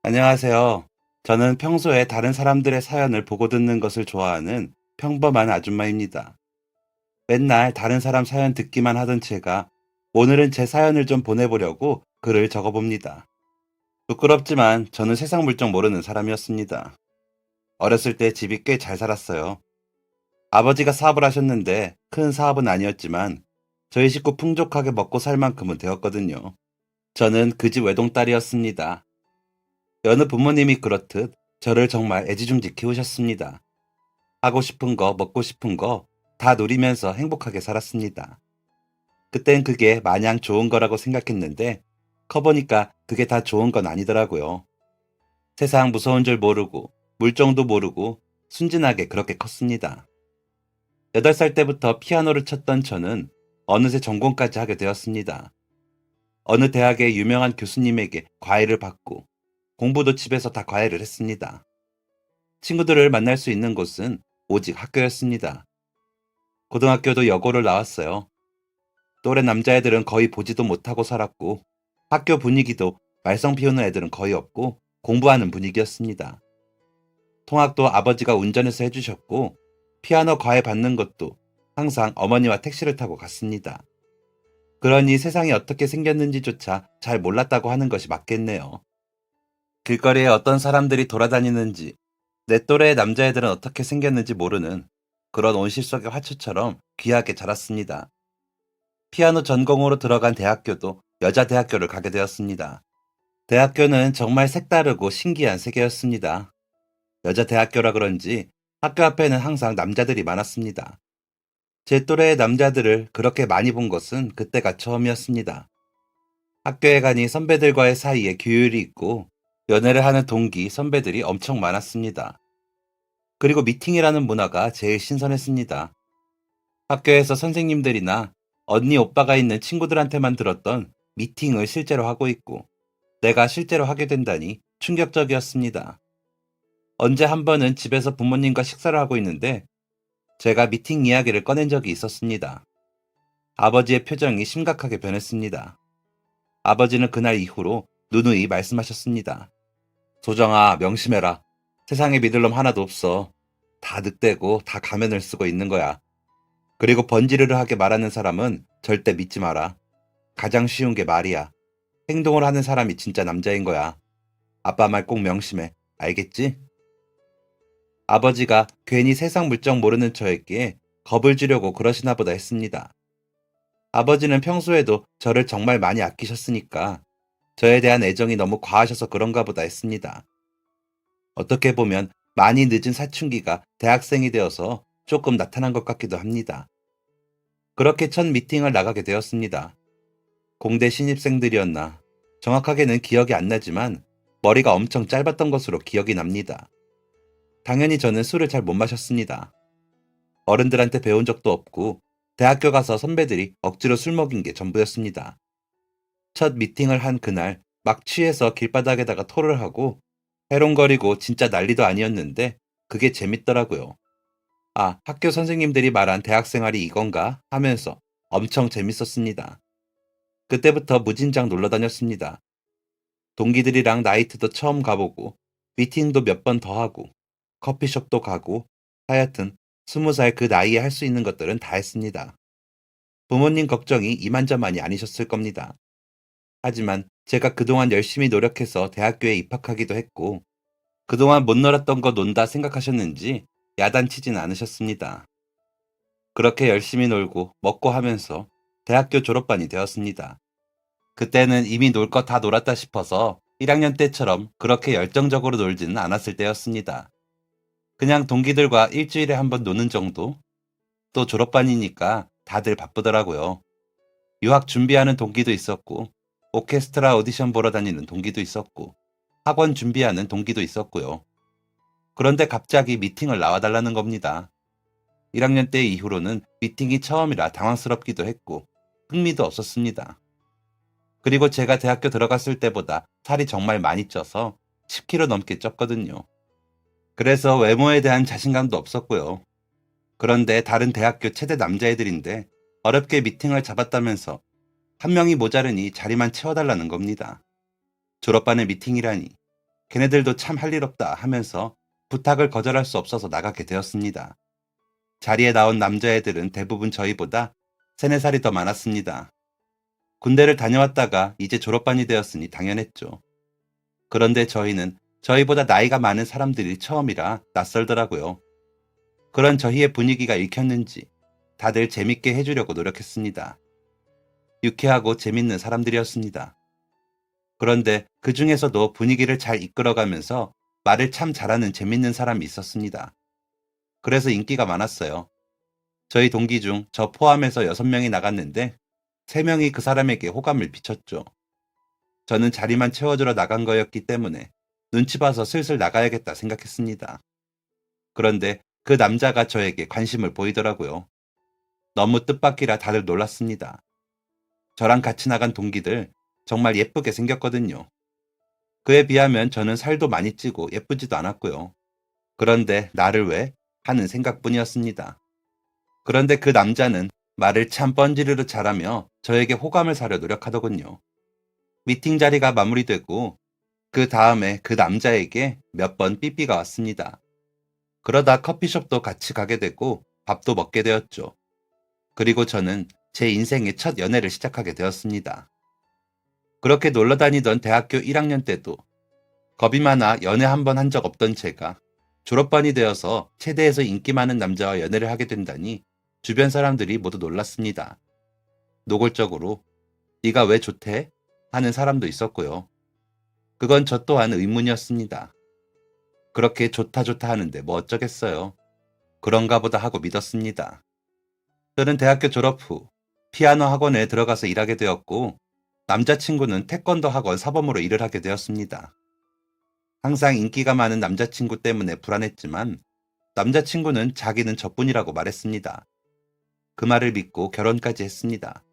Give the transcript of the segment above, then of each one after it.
안녕하세요. 저는 평소에 다른 사람들의 사연을 보고 듣는 것을 좋아하는 평범한 아줌마입니다. 맨날 다른 사람 사연 듣기만 하던 제가 오늘은 제 사연을 좀 보내보려고 글을 적어봅니다. 부끄럽지만 저는 세상 물정 모르는 사람이었습니다. 어렸을 때 집이 꽤 잘 살았어요. 아버지가 사업을 하셨는데 큰 사업은 아니었지만 저희 식구 풍족하게 먹고 살 만큼은 되었거든요. 저는 그 집 외동딸이었습니다. 여느 부모님이 그렇듯 저를 정말 애지중지 키우셨습니다. 하고 싶은 거, 먹고 싶은 거 다 누리면서 행복하게 살았습니다. 그땐 그게 마냥 좋은 거라고 생각했는데 커보니까 그게 다 좋은 건 아니더라고요. 세상 무서운 줄 모르고 물정도 모르고 순진하게 그렇게 컸습니다. 8살 때부터 피아노를 쳤던 저는 어느새 전공까지 하게 되었습니다. 어느 대학의 유명한 교수님에게 과외를 받고 공부도 집에서 다 과외를 했습니다. 친구들을 만날 수 있는 곳은 오직 학교였습니다. 고등학교도 여고를 나왔어요. 또래 남자애들은 거의 보지도 못하고 살았고 학교 분위기도 말썽 피우는 애들은 거의 없고 공부하는 분위기였습니다. 통학도 아버지가 운전해서 해주셨고 피아노 과외 받는 것도 항상 어머니와 택시를 타고 갔습니다. 그러니 세상이 어떻게 생겼는지조차 잘 몰랐다고 하는 것이 맞겠네요. 길거리에 어떤 사람들이 돌아다니는지 내 또래의 남자애들은 어떻게 생겼는지 모르는 그런 온실 속의 화초처럼 귀하게 자랐습니다. 피아노 전공으로 들어간 대학교도 여자 대학교를 가게 되었습니다. 대학교는 정말 색다르고 신기한 세계였습니다. 여자 대학교라 그런지 학교 앞에는 항상 남자들이 많았습니다. 제 또래의 남자들을 그렇게 많이 본 것은 그때가 처음이었습니다. 학교에 가니 선배들과의 사이에 규율이 있고 연애를 하는 동기, 선배들이 엄청 많았습니다. 그리고 미팅이라는 문화가 제일 신선했습니다. 학교에서 선생님들이나 언니, 오빠가 있는 친구들한테만 들었던 미팅을 실제로 하고 있고 내가 실제로 하게 된다니 충격적이었습니다. 언제 한 번은 집에서 부모님과 식사를 하고 있는데 제가 미팅 이야기를 꺼낸 적이 있었습니다. 아버지의 표정이 심각하게 변했습니다. 아버지는 그날 이후로 누누이 말씀하셨습니다. 소정아, 명심해라. 세상에 믿을 놈 하나도 없어. 다 늑대고 다 가면을 쓰고 있는 거야. 그리고 번지르르하게 말하는 사람은 절대 믿지 마라. 가장 쉬운 게 말이야. 행동을 하는 사람이 진짜 남자인 거야. 아빠 말 꼭 명심해. 알겠지? 아버지가 괜히 세상 물정 모르는 저에게 겁을 주려고 그러시나 보다 했습니다. 아버지는 평소에도 저를 정말 많이 아끼셨으니까 저에 대한 애정이 너무 과하셔서 그런가 보다 했습니다. 어떻게 보면 많이 늦은 사춘기가 대학생이 되어서 조금 나타난 것 같기도 합니다. 그렇게 첫 미팅을 나가게 되었습니다. 공대 신입생들이었나. 정확하게는 기억이 안 나지만 머리가 엄청 짧았던 것으로 기억이 납니다. 당연히 저는 술을 잘 못 마셨습니다. 어른들한테 배운 적도 없고 대학교 가서 선배들이 억지로 술 먹인 게 전부였습니다. 첫 미팅을 한 그날 막 취해서 길바닥에다가 토를 하고 해롱거리고 진짜 난리도 아니었는데 그게 재밌더라고요. 아, 학교 선생님들이 말한 대학생활이 이건가 하면서 엄청 재밌었습니다. 그때부터 무진장 놀러 다녔습니다. 동기들이랑 나이트도 처음 가보고 미팅도 몇 번 더 하고 커피숍도 가고 하여튼 20살 그 나이에 할 수 있는 것들은 다 했습니다. 부모님 걱정이 이만저만이 아니셨을 겁니다. 하지만 제가 그동안 열심히 노력해서 대학교에 입학하기도 했고 그동안 못 놀았던 거 논다 생각하셨는지 야단치진 않으셨습니다. 그렇게 열심히 놀고 먹고 하면서 대학교 졸업반이 되었습니다. 그때는 이미 놀 거 다 놀았다 싶어서 1학년 때처럼 그렇게 열정적으로 놀지는 않았을 때였습니다. 그냥 동기들과 일주일에 한 번 노는 정도? 또 졸업반이니까 다들 바쁘더라고요. 유학 준비하는 동기도 있었고, 오케스트라 오디션 보러 다니는 동기도 있었고, 학원 준비하는 동기도 있었고요. 그런데 갑자기 미팅을 나와달라는 겁니다. 1학년 때 이후로는 미팅이 처음이라 당황스럽기도 했고, 흥미도 없었습니다. 그리고 제가 대학교 들어갔을 때보다 살이 정말 많이 쪄서 10kg 넘게 쪘거든요. 그래서 외모에 대한 자신감도 없었고요. 그런데 다른 대학교 최대 남자애들인데 어렵게 미팅을 잡았다면서 한 명이 모자르니 자리만 채워달라는 겁니다. 졸업반의 미팅이라니. 걔네들도 참 할 일 없다 하면서 부탁을 거절할 수 없어서 나가게 되었습니다. 자리에 나온 남자애들은 대부분 저희보다 3, 4살이 더 많았습니다. 군대를 다녀왔다가 이제 졸업반이 되었으니 당연했죠. 그런데 저희는 저희보다 나이가 많은 사람들이 처음이라 낯설더라고요. 그런 저희의 분위기가 읽혔는지 다들 재밌게 해주려고 노력했습니다. 유쾌하고 재밌는 사람들이었습니다. 그런데 그 중에서도 분위기를 잘 이끌어가면서 말을 참 잘하는 재밌는 사람이 있었습니다. 그래서 인기가 많았어요. 저희 동기 중 저 포함해서 6명이 나갔는데 3명이 그 사람에게 호감을 비쳤죠. 저는 자리만 채워주러 나간 거였기 때문에 눈치 봐서 슬슬 나가야겠다 생각했습니다. 그런데 그 남자가 저에게 관심을 보이더라고요. 너무 뜻밖이라 다들 놀랐습니다. 저랑 같이 나간 동기들 정말 예쁘게 생겼거든요. 그에 비하면 저는 살도 많이 찌고 예쁘지도 않았고요. 그런데 나를 왜? 하는 생각뿐이었습니다. 그런데 그 남자는 말을 참 뻔지르르 잘하며 저에게 호감을 사려 노력하더군요. 미팅 자리가 마무리되고 그 다음에 그 남자에게 몇 번 삐삐가 왔습니다. 그러다 커피숍도 같이 가게 되고 밥도 먹게 되었죠. 그리고 저는 제 인생의 첫 연애를 시작하게 되었습니다. 그렇게 놀러 다니던 대학교 1학년 때도 겁이 많아 연애 한 번 한 적 없던 제가 졸업반이 되어서 체대에서 인기 많은 남자와 연애를 하게 된다니 주변 사람들이 모두 놀랐습니다. 노골적으로 네가 왜 좋대? 하는 사람도 있었고요. 그건 저 또한 의문이었습니다. 그렇게 좋다 좋다 하는데 뭐 어쩌겠어요. 그런가 보다 하고 믿었습니다. 저는 대학교 졸업 후 피아노 학원에 들어가서 일하게 되었고 남자친구는 태권도 학원 사범으로 일을 하게 되었습니다. 항상 인기가 많은 남자친구 때문에 불안했지만 남자친구는 자기는 저뿐이라고 말했습니다. 그 말을 믿고 결혼까지 했습니다.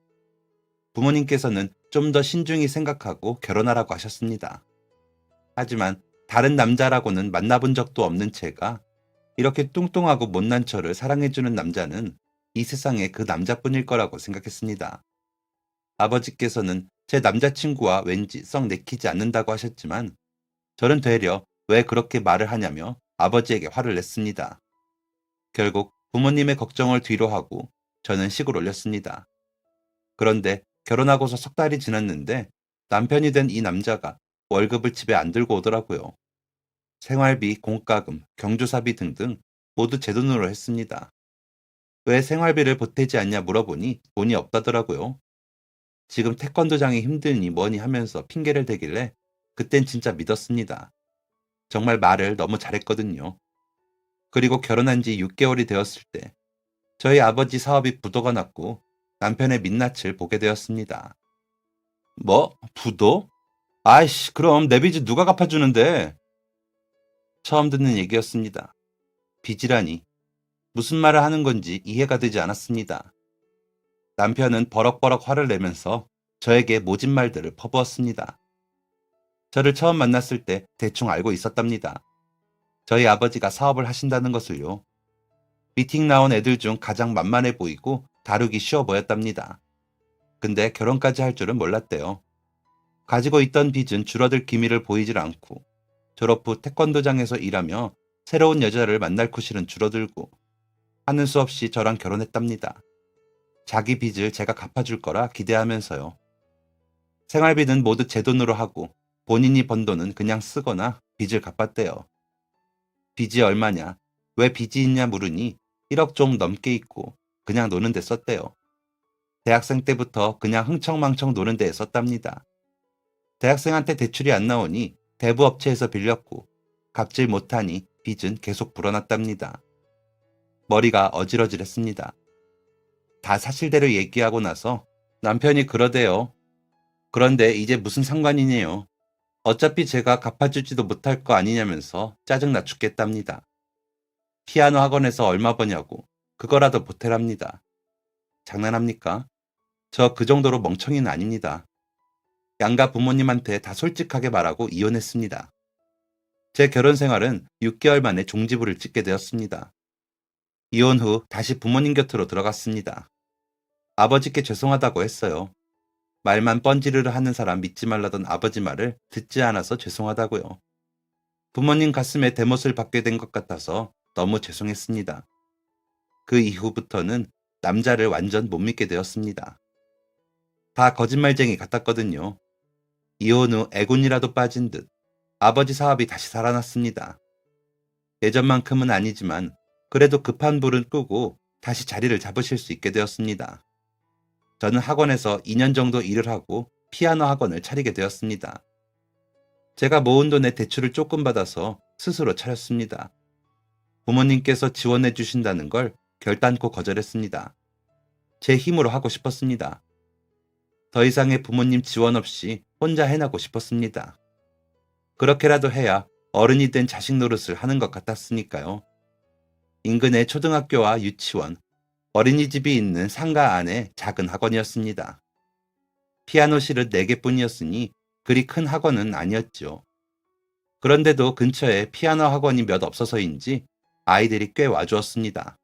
부모님께서는 좀 더 신중히 생각하고 결혼하라고 하셨습니다. 하지만 다른 남자라고는 만나본 적도 없는 제가 이렇게 뚱뚱하고 못난 저를 사랑해주는 남자는 이 세상에 그 남자뿐일 거라고 생각했습니다. 아버지께서는 제 남자친구와 왠지 썩 내키지 않는다고 하셨지만 저는 되려 왜 그렇게 말을 하냐며 아버지에게 화를 냈습니다. 결국 부모님의 걱정을 뒤로 하고 저는 식을 올렸습니다. 그런데 결혼하고서 석 달이 지났는데 남편이 된 이 남자가 월급을 집에 안 들고 오더라고요. 생활비, 공과금, 경조사비 등등 모두 제 돈으로 했습니다. 왜 생활비를 보태지 않냐 물어보니 돈이 없다더라고요. 지금 태권도장이 힘드니 뭐니 하면서 핑계를 대길래 그땐 진짜 믿었습니다. 정말 말을 너무 잘했거든요. 그리고 결혼한 지 6개월이 되었을 때 저희 아버지 사업이 부도가 났고 남편의 민낯을 보게 되었습니다. 뭐? 부도? 아이씨, 그럼 내 빚은 누가 갚아주는데? 처음 듣는 얘기였습니다. 빚이라니. 무슨 말을 하는 건지 이해가 되지 않았습니다. 남편은 버럭버럭 화를 내면서 저에게 모진 말들을 퍼부었습니다. 저를 처음 만났을 때 대충 알고 있었답니다. 저희 아버지가 사업을 하신다는 것을요. 미팅 나온 애들 중 가장 만만해 보이고 다루기 쉬워 보였답니다. 근데 결혼까지 할 줄은 몰랐대요. 가지고 있던 빚은 줄어들 기미를 보이질 않고 졸업 후 태권도장에서 일하며 새로운 여자를 만날 구실은 줄어들고 하는 수 없이 저랑 결혼했답니다. 자기 빚을 제가 갚아줄 거라 기대하면서요. 생활비는 모두 제 돈으로 하고 본인이 번 돈은 그냥 쓰거나 빚을 갚았대요. 빚이 얼마냐? 왜 빚이 있냐 물으니 1억 좀 넘게 있고 그냥 노는 데 썼대요. 대학생 때부터 그냥 흥청망청 노는 데에 썼답니다. 대학생한테 대출이 안 나오니 대부업체에서 빌렸고 갚질 못하니 빚은 계속 불어났답니다. 머리가 어질어질했습니다. 다 사실대로 얘기하고 나서 남편이 그러대요. 그런데 이제 무슨 상관이네요. 어차피 제가 갚아주지도 못할 거 아니냐면서 짜증나 죽겠답니다. 피아노 학원에서 얼마 버냐고 그거라도 보태랍니다. 장난합니까? 저 그 정도로 멍청이는 아닙니다. 양가 부모님한테 다 솔직하게 말하고 이혼했습니다. 제 결혼 생활은 6개월 만에 종지부를 찍게 되었습니다. 이혼 후 다시 부모님 곁으로 들어갔습니다. 아버지께 죄송하다고 했어요. 말만 뻔지르르 하는 사람 믿지 말라던 아버지 말을 듣지 않아서 죄송하다고요. 부모님 가슴에 대못을 받게 된 것 같아서 너무 죄송했습니다. 그 이후부터는 남자를 완전 못 믿게 되었습니다. 다 거짓말쟁이 같았거든요. 이혼 후 애군이라도 빠진 듯 아버지 사업이 다시 살아났습니다. 예전만큼은 아니지만 그래도 급한 불은 끄고 다시 자리를 잡으실 수 있게 되었습니다. 저는 학원에서 2년 정도 일을 하고 피아노 학원을 차리게 되었습니다. 제가 모은 돈에 대출을 조금 받아서 스스로 차렸습니다. 부모님께서 지원해 주신다는 걸 결단코 거절했습니다. 제 힘으로 하고 싶었습니다. 더 이상의 부모님 지원 없이 혼자 해나고 싶었습니다. 그렇게라도 해야 어른이 된 자식 노릇을 하는 것 같았으니까요. 인근의 초등학교와 유치원, 어린이집이 있는 상가 안에 작은 학원이었습니다. 피아노실은 4개뿐이었으니 그리 큰 학원은 아니었죠. 그런데도 근처에 피아노 학원이 몇 없어서인지 아이들이 꽤 와주었습니다.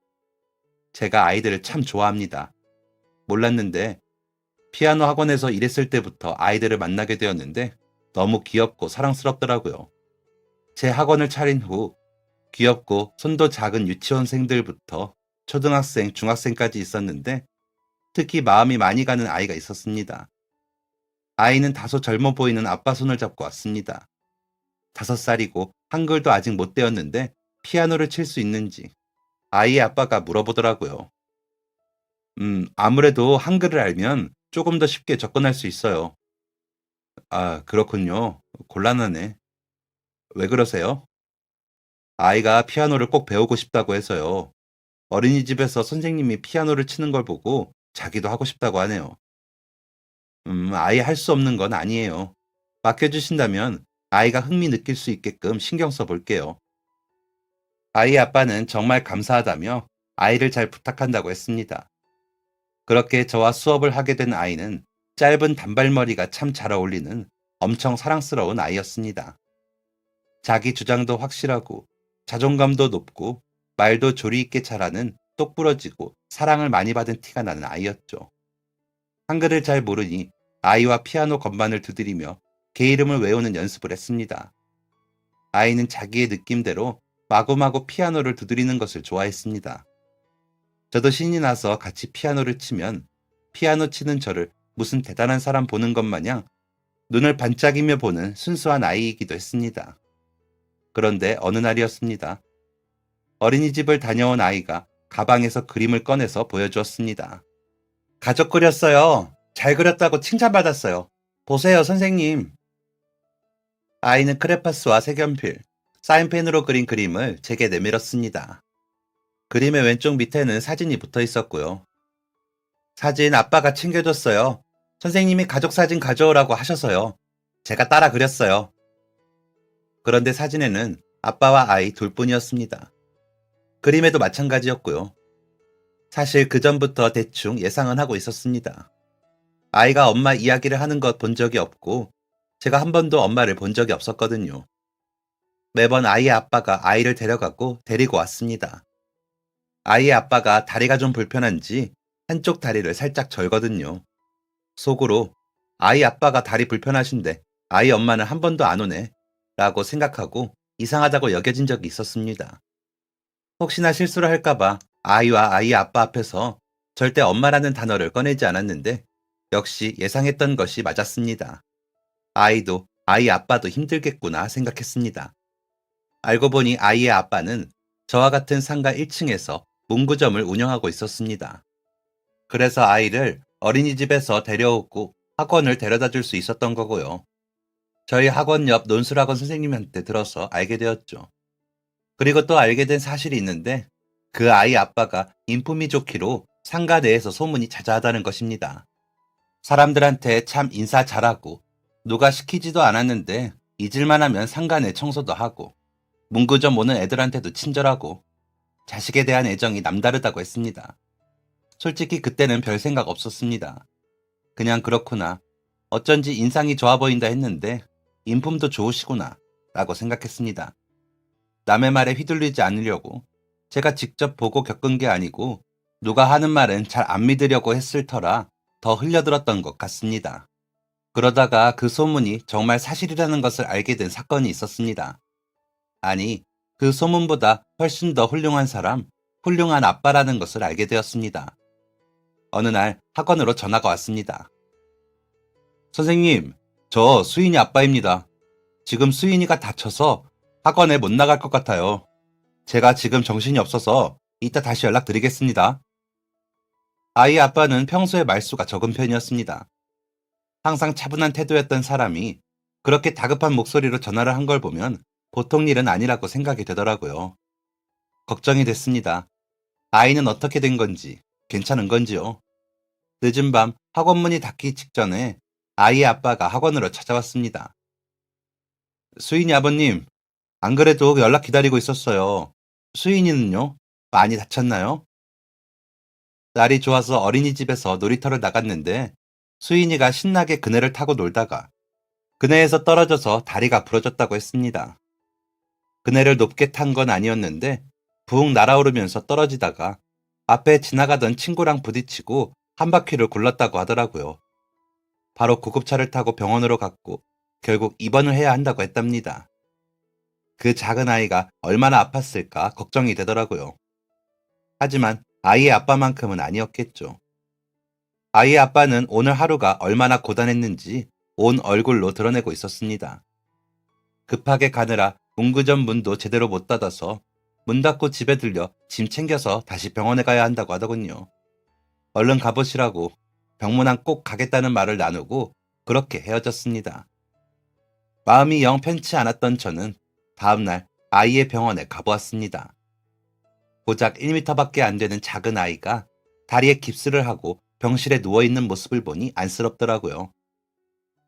제가 아이들을 참 좋아합니다. 몰랐는데 피아노 학원에서 일했을 때부터 아이들을 만나게 되었는데 너무 귀엽고 사랑스럽더라고요. 제 학원을 차린 후 귀엽고 손도 작은 유치원생들부터 초등학생, 중학생까지 있었는데 특히 마음이 많이 가는 아이가 있었습니다. 아이는 다소 젊어 보이는 아빠 손을 잡고 왔습니다. 5살이고 한글도 아직 못 배웠는데 피아노를 칠 수 있는지 아이의 아빠가 물어보더라고요. 아무래도 한글을 알면 조금 더 쉽게 접근할 수 있어요. 아, 그렇군요. 곤란하네. 왜 그러세요? 아이가 피아노를 꼭 배우고 싶다고 해서요. 어린이집에서 선생님이 피아노를 치는 걸 보고 자기도 하고 싶다고 하네요. 아예 할 수 없는 건 아니에요. 맡겨주신다면 아이가 흥미 느낄 수 있게끔 신경 써 볼게요. 아이의 아빠는 정말 감사하다며 아이를 잘 부탁한다고 했습니다. 그렇게 저와 수업을 하게 된 아이는 짧은 단발머리가 참 잘 어울리는 엄청 사랑스러운 아이였습니다. 자기 주장도 확실하고 자존감도 높고 말도 조리 있게 잘하는 똑부러지고 사랑을 많이 받은 티가 나는 아이였죠. 한글을 잘 모르니 아이와 피아노 건반을 두드리며 개 이름을 외우는 연습을 했습니다. 아이는 자기의 느낌대로 마구마구 피아노를 두드리는 것을 좋아했습니다. 저도 신이 나서 같이 피아노를 치면 피아노 치는 저를 무슨 대단한 사람 보는 것 마냥 눈을 반짝이며 보는 순수한 아이이기도 했습니다. 그런데 어느 날이었습니다. 어린이집을 다녀온 아이가 가방에서 그림을 꺼내서 보여주었습니다. 가족 그렸어요. 잘 그렸다고 칭찬받았어요. 보세요, 선생님. 아이는 크레파스와 색연필, 사인펜으로 그린 그림을 제게 내밀었습니다. 그림의 왼쪽 밑에는 사진이 붙어 있었고요. 사진 아빠가 챙겨줬어요. 선생님이 가족 사진 가져오라고 하셔서요. 제가 따라 그렸어요. 그런데 사진에는 아빠와 아이 둘뿐이었습니다. 그림에도 마찬가지였고요. 사실 그 전부터 대충 예상은 하고 있었습니다. 아이가 엄마 이야기를 하는 것 본 적이 없고 제가 한 번도 엄마를 본 적이 없었거든요. 매번 아이의 아빠가 아이를 데려가고 데리고 왔습니다. 아이의 아빠가 다리가 좀 불편한지 한쪽 다리를 살짝 절거든요. 속으로 아이 아빠가 다리 불편하신데 아이 엄마는 한 번도 안 오네 라고 생각하고 이상하다고 여겨진 적이 있었습니다. 혹시나 실수를 할까봐 아이와 아이 아빠 앞에서 절대 엄마라는 단어를 꺼내지 않았는데 역시 예상했던 것이 맞았습니다. 아이도 아이 아빠도 힘들겠구나 생각했습니다. 알고 보니 아이의 아빠는 저와 같은 상가 1층에서 문구점을 운영하고 있었습니다. 그래서 아이를 어린이집에서 데려오고 학원을 데려다 줄 수 있었던 거고요. 저희 학원 옆 논술학원 선생님한테 들어서 알게 되었죠. 그리고 또 알게 된 사실이 있는데 그 아이 아빠가 인품이 좋기로 상가 내에서 소문이 자자하다는 것입니다. 사람들한테 참 인사 잘하고 누가 시키지도 않았는데 잊을만 하면 상가 내 청소도 하고 문구점 오는 애들한테도 친절하고 자식에 대한 애정이 남다르다고 했습니다. 솔직히 그때는 별 생각 없었습니다. 그냥 그렇구나. 어쩐지 인상이 좋아 보인다 했는데 인품도 좋으시구나 라고 생각했습니다. 남의 말에 휘둘리지 않으려고 제가 직접 보고 겪은 게 아니고 누가 하는 말은 잘 안 믿으려고 했을 터라 더 흘려들었던 것 같습니다. 그러다가 그 소문이 정말 사실이라는 것을 알게 된 사건이 있었습니다. 아니, 그 소문보다 훨씬 더 훌륭한 사람, 훌륭한 아빠라는 것을 알게 되었습니다. 어느 날 학원으로 전화가 왔습니다. 선생님, 저 수인이 아빠입니다. 지금 수인이가 다쳐서 학원에 못 나갈 것 같아요. 제가 지금 정신이 없어서 이따 다시 연락드리겠습니다. 아이의 아빠는 평소에 말수가 적은 편이었습니다. 항상 차분한 태도였던 사람이 그렇게 다급한 목소리로 전화를 한 걸 보면 보통 일은 아니라고 생각이 되더라고요. 걱정이 됐습니다. 아이는 어떻게 된 건지, 괜찮은 건지요. 늦은 밤 학원 문이 닫기 직전에 아이의 아빠가 학원으로 찾아왔습니다. 수인이 아버님, 안 그래도 연락 기다리고 있었어요. 수인이는요? 많이 다쳤나요? 날이 좋아서 어린이집에서 놀이터를 나갔는데 수인이가 신나게 그네를 타고 놀다가 그네에서 떨어져서 다리가 부러졌다고 했습니다. 그네를 높게 탄 건 아니었는데 붕 날아오르면서 떨어지다가 앞에 지나가던 친구랑 부딪히고 한 바퀴를 굴렀다고 하더라고요. 바로 구급차를 타고 병원으로 갔고 결국 입원을 해야 한다고 했답니다. 그 작은 아이가 얼마나 아팠을까 걱정이 되더라고요. 하지만 아이의 아빠만큼은 아니었겠죠. 아이의 아빠는 오늘 하루가 얼마나 고단했는지 온 얼굴로 드러내고 있었습니다. 급하게 가느라 문구점 문도 제대로 못 닫아서 문 닫고 집에 들려 짐 챙겨서 다시 병원에 가야 한다고 하더군요. 얼른 가보시라고 병문안 꼭 가겠다는 말을 나누고 그렇게 헤어졌습니다. 마음이 영 편치 않았던 저는 다음날 아이의 병원에 가보았습니다. 고작 1m밖에 안 되는 작은 아이가 다리에 깁스를 하고 병실에 누워있는 모습을 보니 안쓰럽더라고요.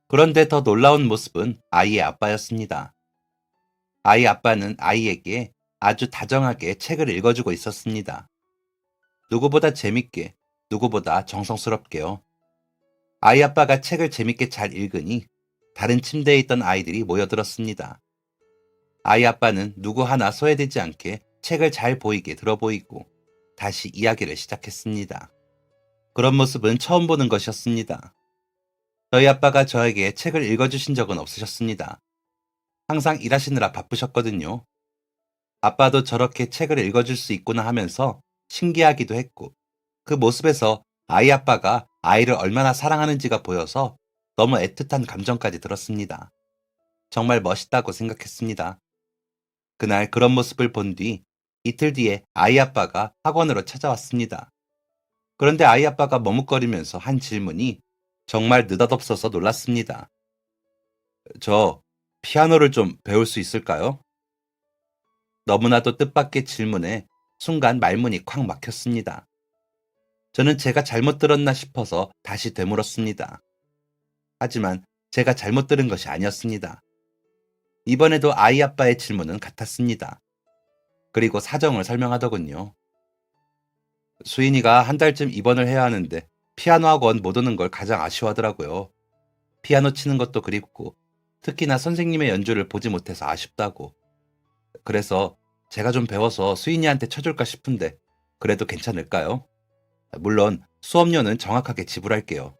그런데 더 놀라운 모습은 아이의 아빠였습니다. 아이 아빠는 아이에게 아주 다정하게 책을 읽어주고 있었습니다. 누구보다 재밌게, 누구보다 정성스럽게요. 아이 아빠가 책을 재밌게 잘 읽으니 다른 침대에 있던 아이들이 모여들었습니다. 아이 아빠는 누구 하나 소외되지 않게 책을 잘 보이게 들어 보이고 다시 이야기를 시작했습니다. 그런 모습은 처음 보는 것이었습니다. 저희 아빠가 저에게 책을 읽어주신 적은 없으셨습니다. 항상 일하시느라 바쁘셨거든요. 아빠도 저렇게 책을 읽어줄 수 있구나 하면서 신기하기도 했고 그 모습에서 아이 아빠가 아이를 얼마나 사랑하는지가 보여서 너무 애틋한 감정까지 들었습니다. 정말 멋있다고 생각했습니다. 그날 그런 모습을 본 뒤 이틀 뒤에 아이 아빠가 학원으로 찾아왔습니다. 그런데 아이 아빠가 머뭇거리면서 한 질문이 정말 느닷없어서 놀랐습니다. 저 피아노를 좀 배울 수 있을까요? 너무나도 뜻밖의 질문에 순간 말문이 콱 막혔습니다. 저는 제가 잘못 들었나 싶어서 다시 되물었습니다. 하지만 제가 잘못 들은 것이 아니었습니다. 이번에도 아이 아빠의 질문은 같았습니다. 그리고 사정을 설명하더군요. 수인이가 한 달쯤 입원을 해야 하는데 피아노 학원 못 오는 걸 가장 아쉬워하더라고요. 피아노 치는 것도 그립고 특히나 선생님의 연주를 보지 못해서 아쉽다고. 그래서 제가 좀 배워서 수인이한테 쳐줄까 싶은데 그래도 괜찮을까요? 물론 수업료는 정확하게 지불할게요.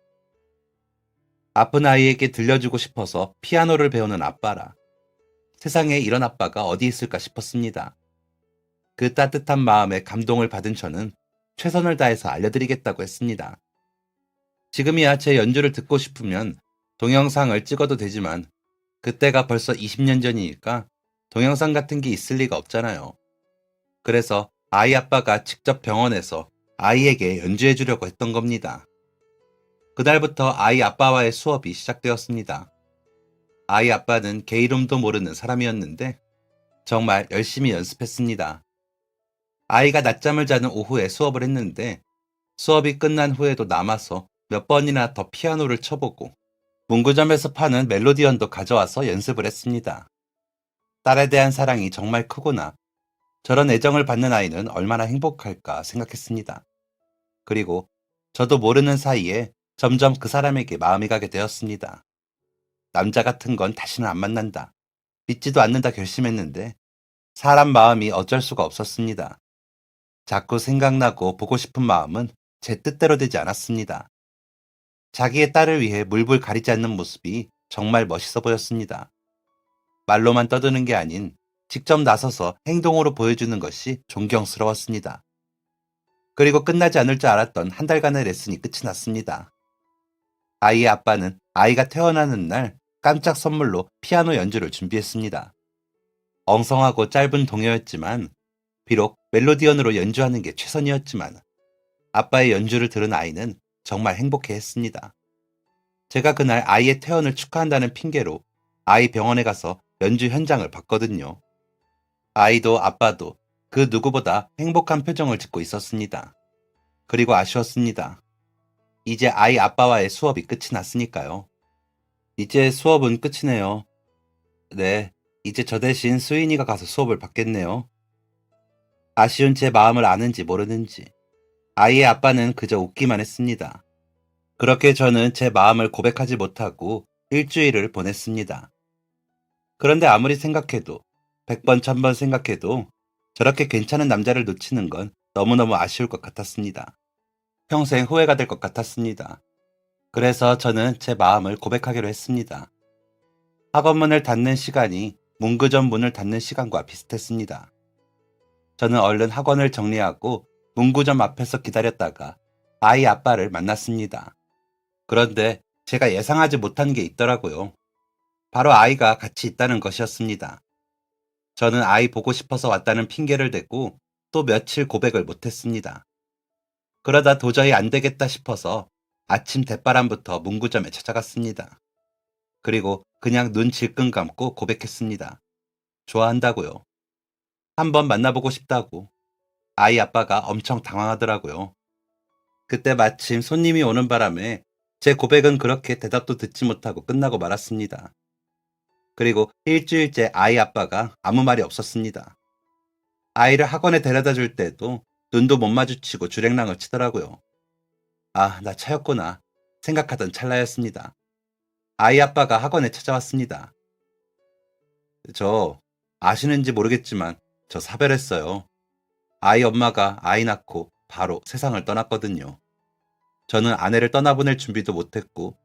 아픈 아이에게 들려주고 싶어서 피아노를 배우는 아빠라. 세상에 이런 아빠가 어디 있을까 싶었습니다. 그 따뜻한 마음에 감동을 받은 저는 최선을 다해서 알려드리겠다고 했습니다. 지금이야 제 연주를 듣고 싶으면 동영상을 찍어도 되지만 그때가 벌써 20년 전이니까 동영상 같은 게 있을 리가 없잖아요. 그래서 아이 아빠가 직접 병원에서 아이에게 연주해 주려고 했던 겁니다. 그날부터 아이 아빠와의 수업이 시작되었습니다. 아이 아빠는 개 이름도 모르는 사람이었는데 정말 열심히 연습했습니다. 아이가 낮잠을 자는 오후에 수업을 했는데 수업이 끝난 후에도 남아서 몇 번이나 더 피아노를 쳐보고 문구점에서 파는 멜로디언도 가져와서 연습을 했습니다. 딸에 대한 사랑이 정말 크구나. 저런 애정을 받는 아이는 얼마나 행복할까 생각했습니다. 그리고 저도 모르는 사이에 점점 그 사람에게 마음이 가게 되었습니다. 남자 같은 건 다시는 안 만난다. 믿지도 않는다 결심했는데 사람 마음이 어쩔 수가 없었습니다. 자꾸 생각나고 보고 싶은 마음은 제 뜻대로 되지 않았습니다. 자기의 딸을 위해 물불 가리지 않는 모습이 정말 멋있어 보였습니다. 말로만 떠드는 게 아닌 직접 나서서 행동으로 보여주는 것이 존경스러웠습니다. 그리고 끝나지 않을 줄 알았던 한 달간의 레슨이 끝이 났습니다. 아이의 아빠는 아이가 태어나는 날 깜짝 선물로 피아노 연주를 준비했습니다. 엉성하고 짧은 동요였지만 비록 멜로디언으로 연주하는 게 최선이었지만 아빠의 연주를 들은 아이는 정말 행복해했습니다. 제가 그날 아이의 퇴원을 축하한다는 핑계로 아이 병원에 가서 연주 현장을 봤거든요. 아이도 아빠도 그 누구보다 행복한 표정을 짓고 있었습니다. 그리고 아쉬웠습니다. 이제 아이 아빠와의 수업이 끝이 났으니까요. 이제 수업은 끝이네요. 네, 이제 저 대신 수인이가 가서 수업을 받겠네요. 아쉬운 제 마음을 아는지 모르는지 아이의 아빠는 그저 웃기만 했습니다. 그렇게 저는 제 마음을 고백하지 못하고 일주일을 보냈습니다. 그런데 아무리 생각해도 100번, 1000번 생각해도 저렇게 괜찮은 남자를 놓치는 건 너무너무 아쉬울 것 같았습니다. 평생 후회가 될 것 같았습니다. 그래서 저는 제 마음을 고백하기로 했습니다. 학원문을 닫는 시간이 문구점 문을 닫는 시간과 비슷했습니다. 저는 얼른 학원을 정리하고 문구점 앞에서 기다렸다가 아이 아빠를 만났습니다. 그런데 제가 예상하지 못한 게 있더라고요. 바로 아이가 같이 있다는 것이었습니다. 저는 아이 보고 싶어서 왔다는 핑계를 대고 또 며칠 고백을 못했습니다. 그러다 도저히 안 되겠다 싶어서 아침 대바람부터 문구점에 찾아갔습니다. 그리고 그냥 눈 질끈 감고 고백했습니다. 좋아한다고요. 한번 만나보고 싶다고. 아이 아빠가 엄청 당황하더라고요. 그때 마침 손님이 오는 바람에 제 고백은 그렇게 대답도 듣지 못하고 끝나고 말았습니다. 그리고 일주일째 아이 아빠가 아무 말이 없었습니다. 아이를 학원에 데려다 줄 때도 눈도 못 마주치고 주랭랑을 치더라고요. 아, 나 차였구나 생각하던 찰나였습니다. 아이 아빠가 학원에 찾아왔습니다. 저 아시는지 모르겠지만 저 사별했어요. 아이 엄마가 아이 낳고 바로 세상을 떠났거든요. 저는 아내를 떠나보낼 준비도 못했고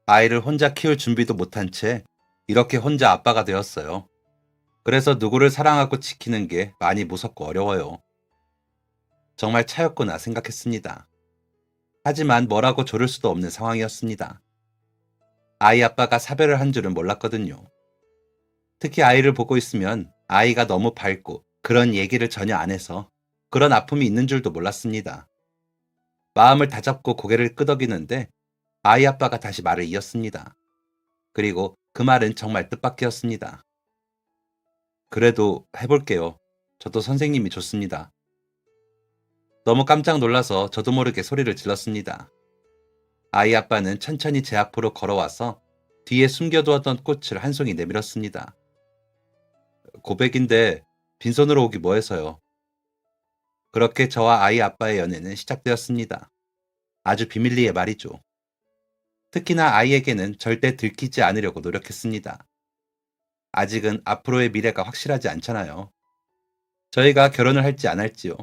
아이를 혼자 키울 준비도 못한 채 이렇게 혼자 아빠가 되었어요. 그래서 누구를 사랑하고 지키는 게 많이 무섭고 어려워요. 정말 차였구나 생각했습니다. 하지만 뭐라고 조를 수도 없는 상황이었습니다. 아이 아빠가 사별을 한 줄은 몰랐거든요. 특히 아이를 보고 있으면 아이가 너무 밝고 그런 얘기를 전혀 안 해서 그런 아픔이 있는 줄도 몰랐습니다. 마음을 다잡고 고개를 끄덕이는데 아이 아빠가 다시 말을 이었습니다. 그리고 그 말은 정말 뜻밖이었습니다. 그래도 해볼게요. 저도 선생님이 좋습니다. 너무 깜짝 놀라서 저도 모르게 소리를 질렀습니다. 아이 아빠는 천천히 제 앞으로 걸어와서 뒤에 숨겨두었던 꽃을 한 송이 내밀었습니다. 고백인데 빈손으로 오기 뭐해서요. 그렇게 저와 아이 아빠의 연애는 시작되었습니다. 아주 비밀리에 말이죠. 특히나 아이에게는 절대 들키지 않으려고 노력했습니다. 아직은 앞으로의 미래가 확실하지 않잖아요. 저희가 결혼을 할지 안 할지요.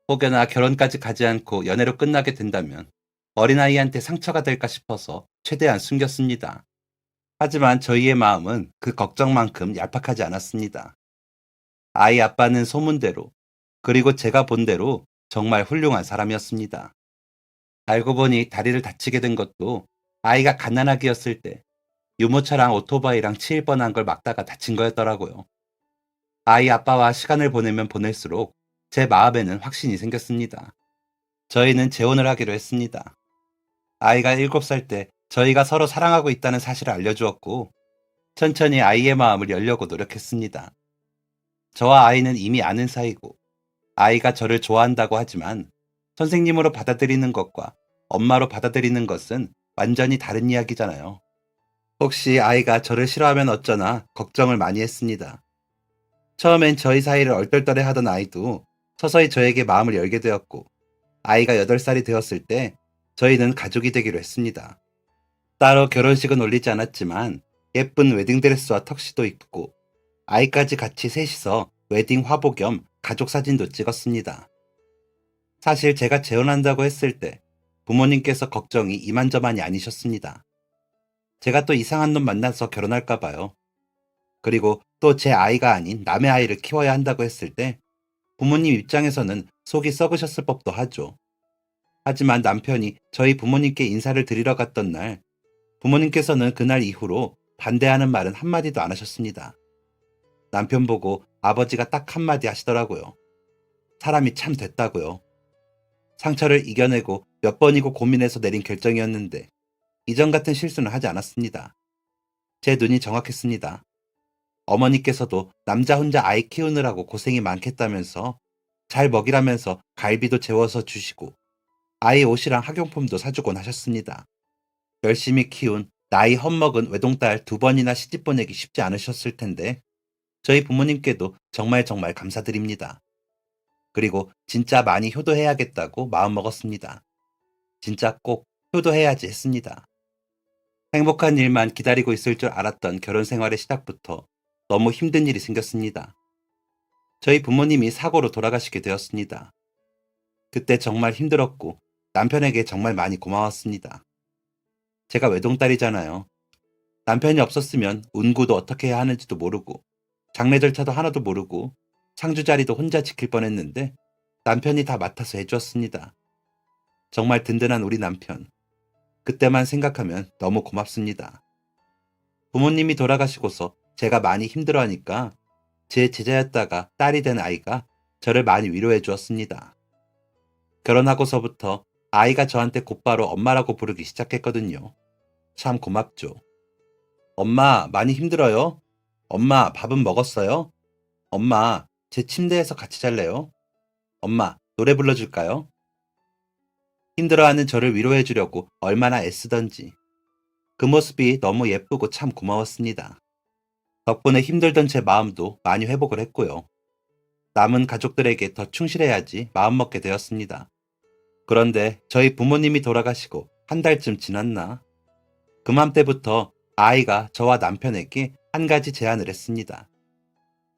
혹여나 결혼까지 가지 않고 연애로 끝나게 된다면 어린아이한테 상처가 될까 싶어서 최대한 숨겼습니다. 하지만 저희의 마음은 그 걱정만큼 얄팍하지 않았습니다. 아이 아빠는 소문대로 그리고 제가 본 대로 정말 훌륭한 사람이었습니다. 알고 보니 다리를 다치게 된 것도 아이가 갓난아기였을 때 유모차랑 오토바이랑 치일 뻔한 걸 막다가 다친 거였더라고요. 아이 아빠와 시간을 보내면 보낼수록 제 마음에는 확신이 생겼습니다. 저희는 재혼을 하기로 했습니다. 아이가 7살 때 저희가 서로 사랑하고 있다는 사실을 알려주었고 천천히 아이의 마음을 열려고 노력했습니다. 저와 아이는 이미 아는 사이고 아이가 저를 좋아한다고 하지만 선생님으로 받아들이는 것과 엄마로 받아들이는 것은 완전히 다른 이야기잖아요. 혹시 아이가 저를 싫어하면 어쩌나 걱정을 많이 했습니다. 처음엔 저희 사이를 얼떨떨해 하던 아이도 서서히 저에게 마음을 열게 되었고 아이가 8살이 되었을 때 저희는 가족이 되기로 했습니다. 따로 결혼식은 올리지 않았지만 예쁜 웨딩드레스와 턱시도 입고 아이까지 같이 셋이서 웨딩 화보 겸 가족 사진도 찍었습니다. 사실 제가 재혼한다고 했을 때 부모님께서 걱정이 이만저만이 아니셨습니다. 제가 또 이상한 놈 만나서 결혼할까 봐요. 그리고 또 제 아이가 아닌 남의 아이를 키워야 한다고 했을 때 부모님 입장에서는 속이 썩으셨을 법도 하죠. 하지만 남편이 저희 부모님께 인사를 드리러 갔던 날 부모님께서는 그날 이후로 반대하는 말은 한마디도 안 하셨습니다. 남편 보고 아버지가 딱 한마디 하시더라고요. 사람이 참 됐다고요. 상처를 이겨내고 몇 번이고 고민해서 내린 결정이었는데 이전 같은 실수는 하지 않았습니다. 제 눈이 정확했습니다. 어머니께서도 남자 혼자 아이 키우느라고 고생이 많겠다면서 잘 먹이라면서 갈비도 재워서 주시고 아이 옷이랑 학용품도 사주곤 하셨습니다. 열심히 키운 나이 헛먹은 외동딸 2번이나 시집 보내기 쉽지 않으셨을 텐데 저희 부모님께도 정말 정말 감사드립니다. 그리고 진짜 많이 효도해야겠다고 마음먹었습니다. 진짜 꼭 효도해야지 했습니다. 행복한 일만 기다리고 있을 줄 알았던 결혼 생활의 시작부터 너무 힘든 일이 생겼습니다. 저희 부모님이 사고로 돌아가시게 되었습니다. 그때 정말 힘들었고 남편에게 정말 많이 고마웠습니다. 제가 외동딸이잖아요. 남편이 없었으면 운구도 어떻게 해야 하는지도 모르고 장례 절차도 하나도 모르고 상주 자리도 혼자 지킬 뻔했는데 남편이 다 맡아서 해주었습니다. 정말 든든한 우리 남편. 그때만 생각하면 너무 고맙습니다. 부모님이 돌아가시고서 제가 많이 힘들어하니까 제 제자였다가 딸이 된 아이가 저를 많이 위로해 주었습니다. 결혼하고서부터 아이가 저한테 곧바로 엄마라고 부르기 시작했거든요. 참 고맙죠. 엄마, 많이 힘들어요? 엄마, 밥은 먹었어요? 엄마, 제 침대에서 같이 잘래요? 엄마, 노래 불러줄까요? 힘들어하는 저를 위로해 주려고 얼마나 애쓰던지. 그 모습이 너무 예쁘고 참 고마웠습니다. 덕분에 힘들던 제 마음도 많이 회복을 했고요. 남은 가족들에게 더 충실해야지 마음먹게 되었습니다. 그런데 저희 부모님이 돌아가시고 한 달쯤 지났나? 그맘때부터 아이가 저와 남편에게 한 가지 제안을 했습니다.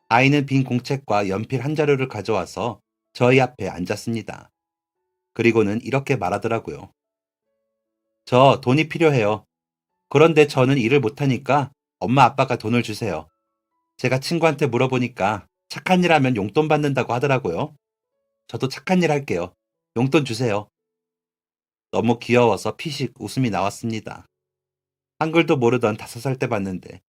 아이는 빈 공책과 연필 한 자루를 가져와서 저희 앞에 앉았습니다. 그리고는 이렇게 말하더라고요. 저 돈이 필요해요. 그런데 저는 일을 못하니까 엄마 아빠가 돈을 주세요. 제가 친구한테 물어보니까 착한 일 하면 용돈 받는다고 하더라고요. 저도 착한 일 할게요. 용돈 주세요. 너무 귀여워서 피식 웃음이 나왔습니다. 한글도 모르던 5살 때 봤는데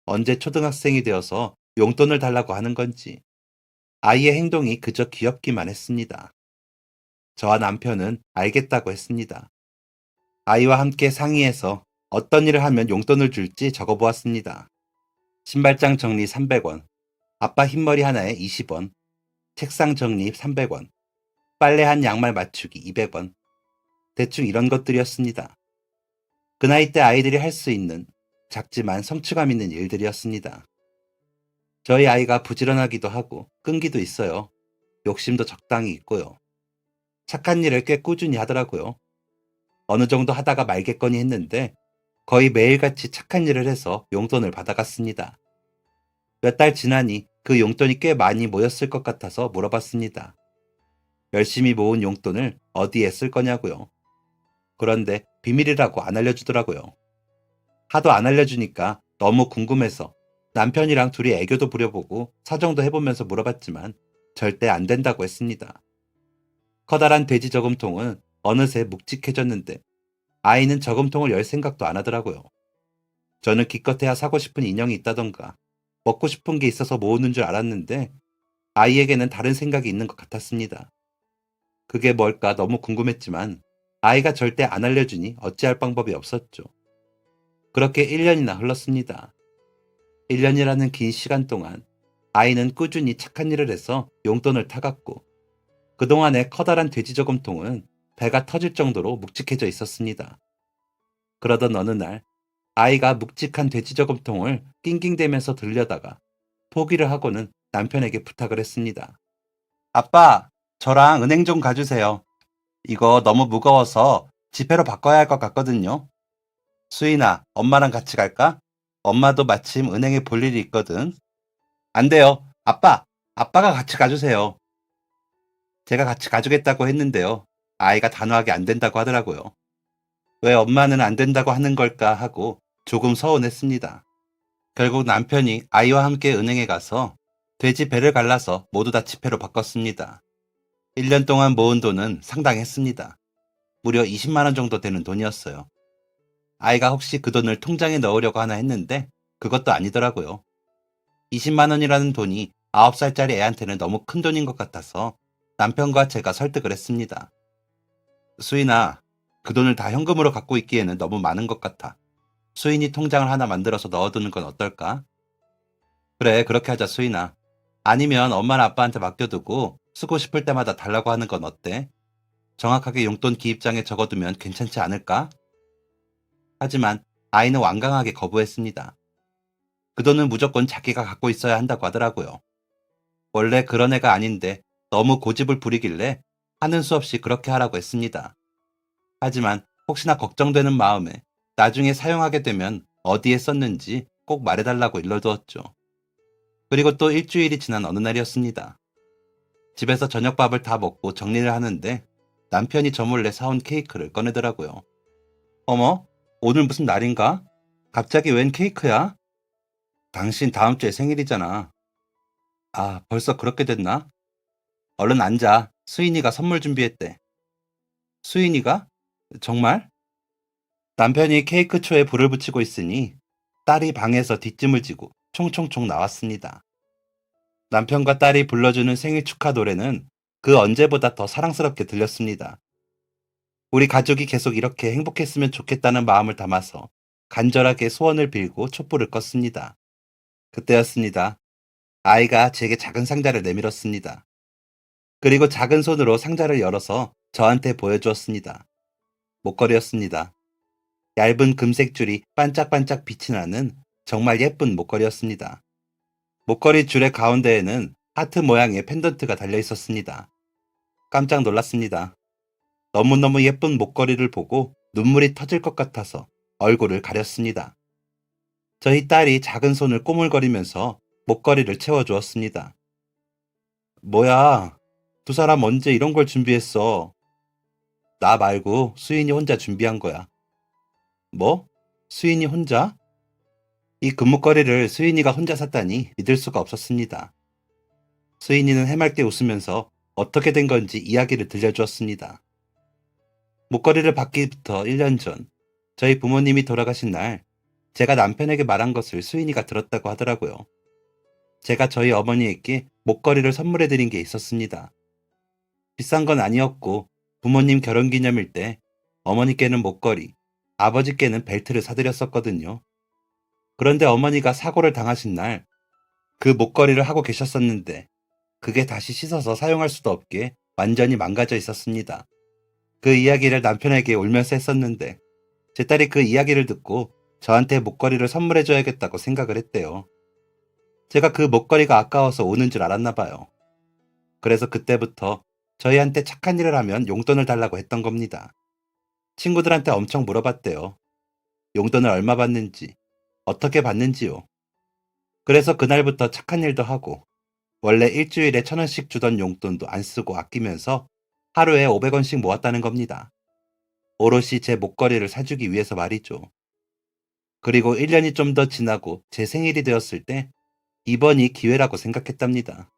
언제 초등학생이 되어서 용돈을 달라고 하는 건지 아이의 행동이 그저 귀엽기만 했습니다. 저와 남편은 알겠다고 했습니다. 아이와 함께 상의해서 어떤 일을 하면 용돈을 줄지 적어보았습니다. 신발장 정리 300원, 아빠 흰머리 하나에 20원, 책상 정리 300원, 빨래한 양말 맞추기 200원, 대충 이런 것들이었습니다. 그 나이 때 아이들이 할 수 있는 작지만 성취감 있는 일들이었습니다. 저희 아이가 부지런하기도 하고 끈기도 있어요. 욕심도 적당히 있고요. 착한 일을 꽤 꾸준히 하더라고요. 어느 정도 하다가 말겠거니 했는데 거의 매일같이 착한 일을 해서 용돈을 받아갔습니다. 몇 달 지나니 그 용돈이 꽤 많이 모였을 것 같아서 물어봤습니다. 열심히 모은 용돈을 어디에 쓸 거냐고요. 그런데 비밀이라고 안 알려주더라고요. 하도 안 알려주니까 너무 궁금해서 남편이랑 둘이 애교도 부려보고 사정도 해보면서 물어봤지만 절대 안 된다고 했습니다. 커다란 돼지 저금통은 어느새 묵직해졌는데 아이는 저금통을 열 생각도 안 하더라고요. 저는 기껏해야 사고 싶은 인형이 있다던가 먹고 싶은 게 있어서 모으는 줄 알았는데 아이에게는 다른 생각이 있는 것 같았습니다. 그게 뭘까 너무 궁금했지만 아이가 절대 안 알려주니 어찌할 방법이 없었죠. 그렇게 1년이나 흘렀습니다. 1년이라는 긴 시간 동안 아이는 꾸준히 착한 일을 해서 용돈을 타갔고 그동안의 커다란 돼지 저금통은 배가 터질 정도로 묵직해져 있었습니다. 그러던 어느 날 아이가 묵직한 돼지 저금통을 낑낑대면서 들려다가 포기를 하고는 남편에게 부탁을 했습니다. 아빠, 저랑 은행 좀 가주세요. 이거 너무 무거워서 지폐로 바꿔야 할 것 같거든요. 수인아, 엄마랑 같이 갈까? 엄마도 마침 은행에 볼 일이 있거든. 안 돼요. 아빠가 같이 가주세요. 제가 같이 가주겠다고 했는데요. 아이가 단호하게 안 된다고 하더라고요. 왜 엄마는 안 된다고 하는 걸까 하고 조금 서운했습니다. 결국 남편이 아이와 함께 은행에 가서 돼지 배를 갈라서 모두 다 지폐로 바꿨습니다. 1년 동안 모은 돈은 상당했습니다. 무려 20만 원 정도 되는 돈이었어요. 아이가 혹시 그 돈을 통장에 넣으려고 하나 했는데 그것도 아니더라고요. 20만 원이라는 돈이 9살짜리 애한테는 너무 큰 돈인 것 같아서 남편과 제가 설득을 했습니다. 수인아, 그 돈을 다 현금으로 갖고 있기에는 너무 많은 것 같아. 수인이 통장을 하나 만들어서 넣어두는 건 어떨까? 그래, 그렇게 하자, 수인아. 아니면 엄마나 아빠한테 맡겨두고 쓰고 싶을 때마다 달라고 하는 건 어때? 정확하게 용돈 기입장에 적어두면 괜찮지 않을까? 하지만 아이는 완강하게 거부했습니다. 그 돈은 무조건 자기가 갖고 있어야 한다고 하더라고요. 원래 그런 애가 아닌데 너무 고집을 부리길래 하는 수 없이 그렇게 하라고 했습니다. 하지만 혹시나 걱정되는 마음에 나중에 사용하게 되면 어디에 썼는지 꼭 말해달라고 일러두었죠. 그리고 또 일주일이 지난 어느 날이었습니다. 집에서 저녁밥을 다 먹고 정리를 하는데 남편이 저 몰래 사온 케이크를 꺼내더라고요. 어머, 오늘 무슨 날인가? 갑자기 웬 케이크야? 당신 다음 주에 생일이잖아. 아, 벌써 그렇게 됐나? 얼른 앉아. 수인이가 선물 준비했대. 수인이가? 정말? 남편이 케이크 초에 불을 붙이고 있으니 딸이 방에서 뒷짐을 지고 총총총 나왔습니다. 남편과 딸이 불러주는 생일 축하 노래는 그 언제보다 더 사랑스럽게 들렸습니다. 우리 가족이 계속 이렇게 행복했으면 좋겠다는 마음을 담아서 간절하게 소원을 빌고 촛불을 껐습니다. 그때였습니다. 아이가 제게 작은 상자를 내밀었습니다. 그리고 작은 손으로 상자를 열어서 저한테 보여주었습니다. 목걸이였습니다. 얇은 금색 줄이 반짝반짝 빛이 나는 정말 예쁜 목걸이였습니다. 목걸이 줄의 가운데에는 하트 모양의 펜던트가 달려 있었습니다. 깜짝 놀랐습니다. 너무너무 예쁜 목걸이를 보고 눈물이 터질 것 같아서 얼굴을 가렸습니다. 저희 딸이 작은 손을 꼬물거리면서 목걸이를 채워주었습니다. 뭐야, 두 사람 언제 이런 걸 준비했어? 나 말고 수인이 혼자 준비한 거야. 뭐? 수인이 혼자? 이 금목걸이를 수인이가 혼자 샀다니 믿을 수가 없었습니다. 수인이는 해맑게 웃으면서 어떻게 된 건지 이야기를 들려주었습니다. 목걸이를 받기부터 1년 전, 저희 부모님이 돌아가신 날, 제가 남편에게 말한 것을 수인이가 들었다고 하더라고요. 제가 저희 어머니에게 목걸이를 선물해드린 게 있었습니다. 비싼 건 아니었고, 부모님 결혼기념일 때 어머니께는 목걸이, 아버지께는 벨트를 사드렸었거든요. 그런데 어머니가 사고를 당하신 날, 그 목걸이를 하고 계셨었는데, 그게 다시 씻어서 사용할 수도 없게 완전히 망가져 있었습니다. 그 이야기를 남편에게 울면서 했었는데, 제 딸이 그 이야기를 듣고 저한테 목걸이를 선물해줘야겠다고 생각을 했대요. 제가 그 목걸이가 아까워서 우는 줄 알았나 봐요. 그래서 그때부터 저희한테 착한 일을 하면 용돈을 달라고 했던 겁니다. 친구들한테 엄청 물어봤대요. 용돈을 얼마 받는지, 어떻게 받는지요. 그래서 그날부터 착한 일도 하고, 원래 일주일에 1,000원씩 주던 용돈도 안 쓰고 아끼면서 하루에 500원씩 모았다는 겁니다. 오롯이 제 목걸이를 사주기 위해서 말이죠. 그리고 1년이 좀 더 지나고 제 생일이 되었을 때 이번이 기회라고 생각했답니다.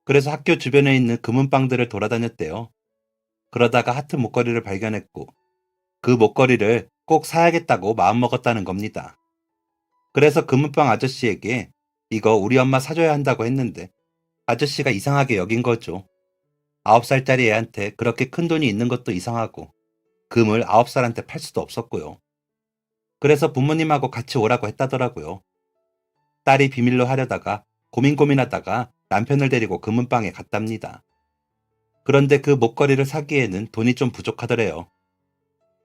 그래서 학교 주변에 있는 금은방들을 돌아다녔대요. 그러다가 하트 목걸이를 발견했고 그 목걸이를 꼭 사야겠다고 마음먹었다는 겁니다. 그래서 금은방 아저씨에게 이거 우리 엄마 사줘야 한다고 했는데 아저씨가 이상하게 여긴 거죠. 9살짜리 애한테 그렇게 큰 돈이 있는 것도 이상하고 금을 9살한테 팔 수도 없었고요. 그래서 부모님하고 같이 오라고 했다더라고요. 딸이 비밀로 하려다가 고민하다가 남편을 데리고 금은방에 갔답니다. 그런데 그 목걸이를 사기에는 돈이 좀 부족하더래요.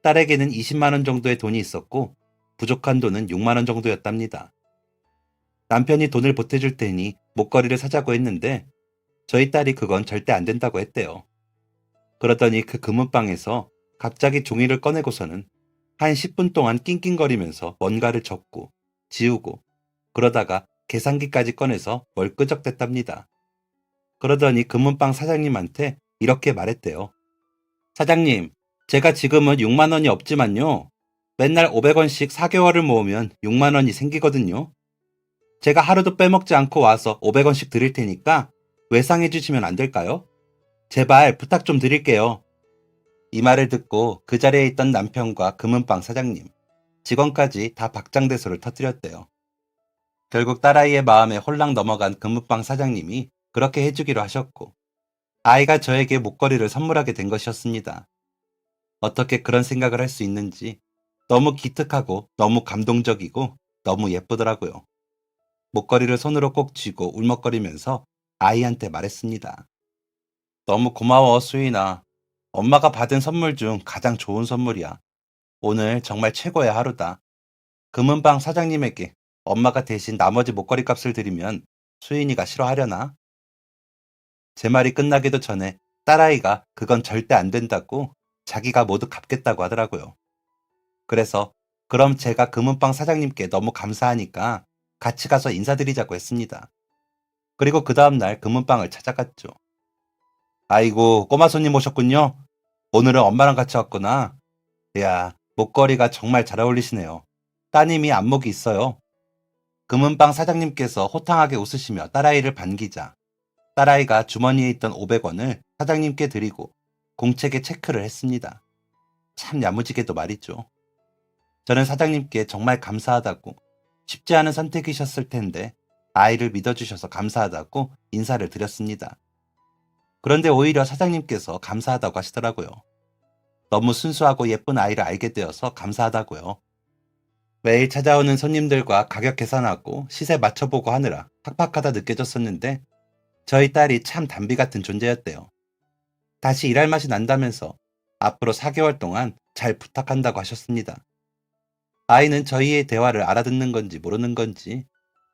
딸에게는 20만 원 정도의 돈이 있었고 부족한 돈은 6만 원 정도였답니다. 남편이 돈을 보태줄 테니 목걸이를 사자고 했는데 저희 딸이 그건 절대 안 된다고 했대요. 그러더니 그 금은방에서 갑자기 종이를 꺼내고서는 한 10분 동안 낑낑거리면서 뭔가를 적고 지우고 그러다가 계산기까지 꺼내서 뭘 끄적댔답니다. 그러더니 금은방 사장님한테 이렇게 말했대요. 사장님, 제가 지금은 6만 원이 없지만요. 맨날 500원씩 4개월을 모으면 6만 원이 생기거든요. 제가 하루도 빼먹지 않고 와서 500원씩 드릴 테니까 외상해 주시면 안 될까요? 제발 부탁 좀 드릴게요. 이 말을 듣고 그 자리에 있던 남편과 금은방 사장님, 직원까지 다 박장대소를 터뜨렸대요. 결국 딸아이의 마음에 홀랑 넘어간 금은방 사장님이 그렇게 해주기로 하셨고, 아이가 저에게 목걸이를 선물하게 된 것이었습니다. 어떻게 그런 생각을 할 수 있는지 너무 기특하고 너무 감동적이고 너무 예쁘더라고요. 목걸이를 손으로 꼭 쥐고 울먹거리면서 아이한테 말했습니다. 너무 고마워, 수인아. 엄마가 받은 선물 중 가장 좋은 선물이야. 오늘 정말 최고의 하루다. 금은방 사장님에게 엄마가 대신 나머지 목걸이 값을 드리면 수인이가 싫어하려나? 제 말이 끝나기도 전에 딸아이가 그건 절대 안 된다고 자기가 모두 갚겠다고 하더라고요. 그래서 그럼 제가 금은방 사장님께 너무 감사하니까 같이 가서 인사드리자고 했습니다. 그리고 그 다음날 금은방을 찾아갔죠. 아이고, 꼬마 손님 오셨군요. 오늘은 엄마랑 같이 왔구나. 이야, 목걸이가 정말 잘 어울리시네요. 따님이 안목이 있어요. 금은방 사장님께서 호탕하게 웃으시며 딸아이를 반기자 딸아이가 주머니에 있던 500원을 사장님께 드리고 공책에 체크를 했습니다. 참 야무지게도 말이죠. 저는 사장님께 정말 감사하다고, 쉽지 않은 선택이셨을 텐데 아이를 믿어주셔서 감사하다고 인사를 드렸습니다. 그런데 오히려 사장님께서 감사하다고 하시더라고요. 너무 순수하고 예쁜 아이를 알게 되어서 감사하다고요. 매일 찾아오는 손님들과 가격 계산하고 시세 맞춰보고 하느라 팍팍하다 느껴졌었는데 저희 딸이 참 담비 같은 존재였대요. 다시 일할 맛이 난다면서 앞으로 4개월 동안 잘 부탁한다고 하셨습니다. 아이는 저희의 대화를 알아듣는 건지 모르는 건지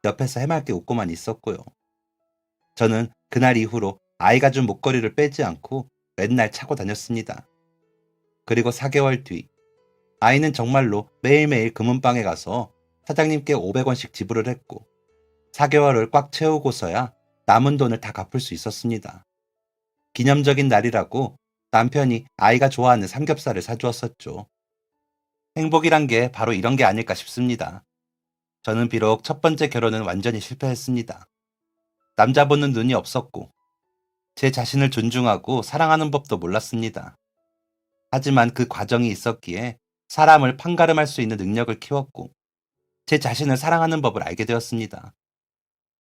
옆에서 해맑게 웃고만 있었고요. 저는 그날 이후로 아이가 준 목걸이를 빼지 않고 맨날 차고 다녔습니다. 그리고 4개월 뒤, 아이는 정말로 매일매일 금은방에 가서 사장님께 500원씩 지불을 했고 4개월을 꽉 채우고서야 남은 돈을 다 갚을 수 있었습니다. 기념적인 날이라고 남편이 아이가 좋아하는 삼겹살을 사주었었죠. 행복이란 게 바로 이런 게 아닐까 싶습니다. 저는 비록 첫 번째 결혼은 완전히 실패했습니다. 남자 보는 눈이 없었고 제 자신을 존중하고 사랑하는 법도 몰랐습니다. 하지만 그 과정이 있었기에 사람을 판가름할 수 있는 능력을 키웠고 제 자신을 사랑하는 법을 알게 되었습니다.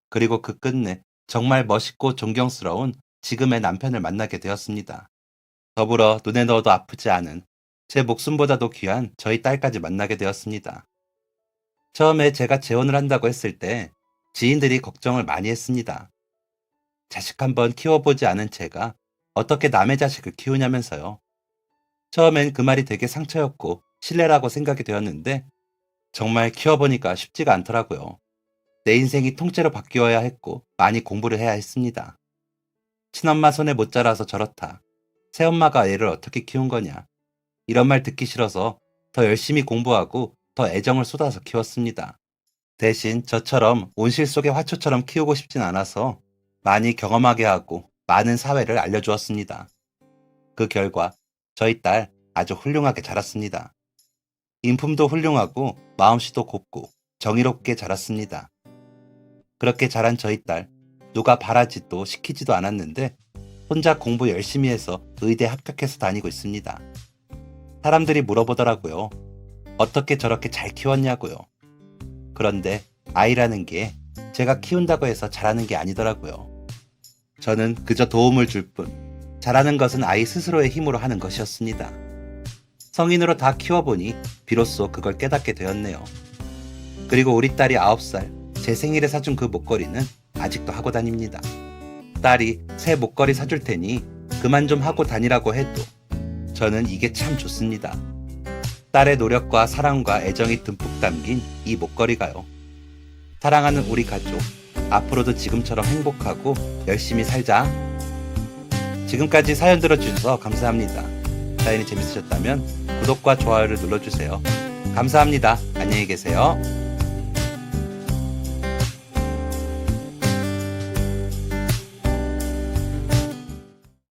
그리고 그 끝내 정말 멋있고 존경스러운 지금의 남편을 만나게 되었습니다. 더불어 눈에 넣어도 아프지 않은 제 목숨보다도 귀한 저희 딸까지 만나게 되었습니다. 처음에 제가 재혼을 한다고 했을 때 지인들이 걱정을 많이 했습니다. 자식 한번 키워보지 않은 제가 어떻게 남의 자식을 키우냐면서요. 처음엔 그 말이 되게 상처였고 신뢰라고 생각이 되었는데 정말 키워보니까 쉽지가 않더라고요. 내 인생이 통째로 바뀌어야 했고 많이 공부를 해야 했습니다. 친엄마 손에 못 자라서 저렇다. 새엄마가 애를 어떻게 키운 거냐. 이런 말 듣기 싫어서 더 열심히 공부하고 더 애정을 쏟아서 키웠습니다. 대신 저처럼 온실 속의 화초처럼 키우고 싶진 않아서 많이 경험하게 하고 많은 사회를 알려주었습니다. 그 결과 저희 딸 아주 훌륭하게 자랐습니다. 인품도 훌륭하고 마음씨도 곱고 정의롭게 자랐습니다. 그렇게 자란 저희 딸 누가 바라지도 시키지도 않았는데 혼자 공부 열심히 해서 의대 합격해서 다니고 있습니다. 사람들이 물어보더라고요. 어떻게 저렇게 잘 키웠냐고요. 그런데 아이라는 게 제가 키운다고 해서 잘하는 게 아니더라고요. 저는 그저 도움을 줄 뿐, 잘하는 것은 아이 스스로의 힘으로 하는 것이었습니다. 성인으로 다 키워보니 비로소 그걸 깨닫게 되었네요. 그리고 우리 딸이 9살, 제 생일에 사준 그 목걸이는 아직도 하고 다닙니다. 딸이 새 목걸이 사줄 테니 그만 좀 하고 다니라고 해도 저는 이게 참 좋습니다. 딸의 노력과 사랑과 애정이 듬뿍 담긴 이 목걸이가요. 사랑하는 우리 가족, 앞으로도 지금처럼 행복하고 열심히 살자. 지금까지 사연 들어주셔서 감사합니다. 사연이 재밌으셨다면 구독과 좋아요를 눌러주세요. 감사합니다. 안녕히 계세요.